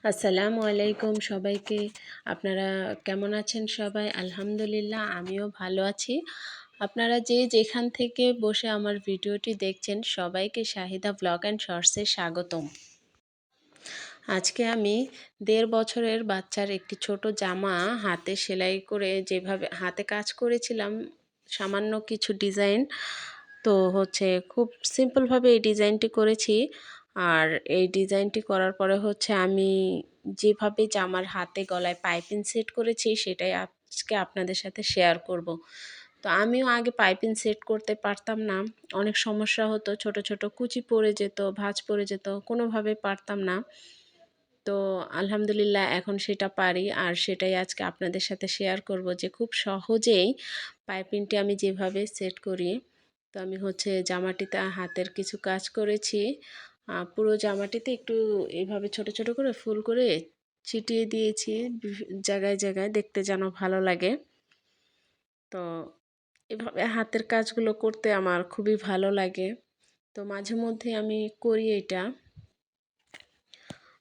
আসসালামু আলাইকুম সবাইকে। আপনারা কেমন আছেন সবাই? আলহামদুলিল্লাহ আমিও ভালো আছি। আপনারা যে যেখান থেকে বসে আমার ভিডিওটি দেখছেন সবাইকে শাহিদা ব্লগ অ্যান্ড শর্টসে স্বাগতম। আজকে আমি ১.৫ বছরের বাচ্চার একটি ছোট জামা হাতে সেলাই করে যেভাবে হাতে কাজ করেছিলাম, সামান্য কিছু ডিজাইন তো খুব সিম্পলভাবে এই ডিজাইনটি করেছি। আর এই ডিজাইনটি করার পরে আমি যেভাবে জামার হাতে গলায় পাইপিং সেট করেছি সেটাই আজকে আপনাদের সাথে শেয়ার করব। তো আমিও আগে পাইপিং সেট করতে পারতাম না, অনেক সমস্যা হতো, ছোট ছোট কুচি পড়ে যেত, ভাঁজ পড়ে যেত, কোনোভাবে পারতাম না। তো আলহামদুলিল্লাহ এখন সেটা পারি, আর সেটাই আজকে আপনাদের সাথে শেয়ার করব যে খুব সহজেই পাইপিংটি আমি যেভাবে সেট করি। তো আমি জামাটিতে হাতের কিছু কাজ করেছি, পুরো জামাটিতে একটু এইভাবে ছোট ছোট করে ফুল করে ছিটিয়ে দিয়েছি জায়গায় জায়গায়, দেখতে যেন ভালো লাগে। তো এভাবে হাতের কাজগুলো করতে আমার খুবই ভালো লাগে, তো মাঝে মধ্যে আমি করি এটা।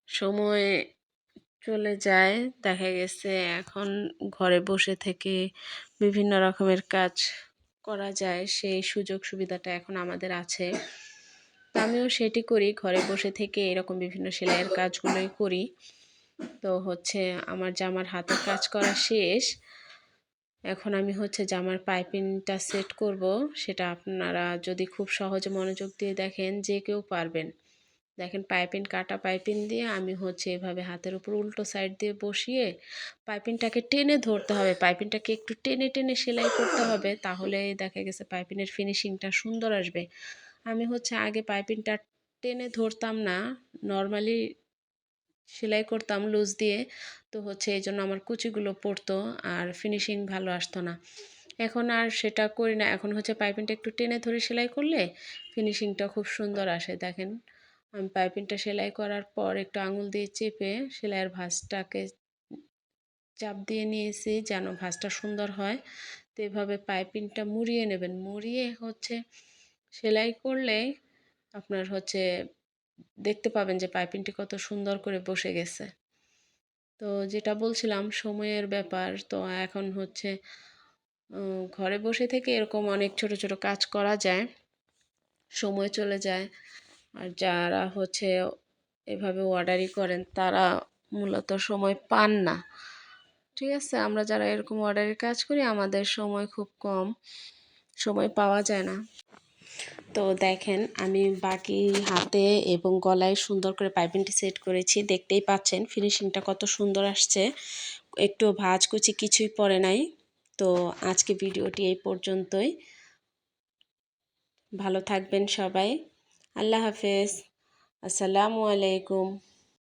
সময় চলে যায়, দেখা গেছে এখন ঘরে বসে থেকে বিভিন্ন রকমের কাজ করা যায়, সেই সুযোগ সুবিধাটা এখন আমাদের আছে। তো আমিও সেটি করি, ঘরে বসে থেকে এরকম বিভিন্ন সেলাইয়ের কাজগুলোই করি। তো আমার জামার হাতের কাজ করা শেষ, এখন আমি জামার পাইপিংটা সেট করব। সেটা আপনারা যদি খুব সহজে মনোযোগ দিয়ে দেখেন যে কেউ পারবেন। দেখেন পাইপিং, কাটা পাইপিং দিয়ে আমি এভাবে হাতের উপর উল্টো সাইড দিয়ে বসিয়ে পাইপিংটাকে টেনে ধরতে হবে, পাইপিংটাকে একটু টেনে টেনে সেলাই করতে হবে, তাহলে দেখা গেছে পাইপিংয়ের ফিনিশিংটা সুন্দর আসবে। আমি আগে পাইপিংটা টেনে ধরতাম না, নর্মালি সেলাই করতাম লুজ দিয়ে। তো এই জন্য আমার কুচিগুলো পড়তো আর ফিনিশিং ভালো আসতো না। এখন আর সেটা করি না, এখন পাইপিংটা একটু টেনে ধরে সেলাই করলে ফিনিশিংটা খুব সুন্দর আসে। দেখেন আমি পাইপিংটা সেলাই করার পর একটু আঙুল দিয়ে চেপে সেলাইয়ের ভাঁজটাকে চাপ দিয়ে নিয়েছি যেন ভাঁজটা সুন্দর হয়। তো এভাবে পাইপিংটা মুড়িয়ে নেবেন, মুড়িয়ে সেলাই করলে আপনার দেখতে পাবেন যে পাইপিংটি কত সুন্দর করে বসে গেছে। তো যেটা বলছিলাম সময়ের ব্যাপার, তো এখন ঘরে বসে থেকে এরকম অনেক ছোট ছোট কাজ করা যায়, সময় চলে যায়। আর যারা এভাবে অর্ডারই করেন তারা মূলত সময় পান না। ঠিক আছে, আমরা যারা এরকম অর্ডারের কাজ করি আমাদের সময় খুব কম, সময় পাওয়া যায় না। তো দেখেন আমি বাকি হাতে এবং গলায় সুন্দর করে পাইপিংটি সেট করেছি, দেখতেই পাচ্ছেন ফিনিশিংটা কত সুন্দর আসছে, একটু ভাঁজ কুচি কিছুই পড়ে নাই। তো আজকে ভিডিওটি এই পর্যন্তই, ভালো থাকবেন সবাই, আল্লাহ হাফেজ, আসসালামু আলাইকুম।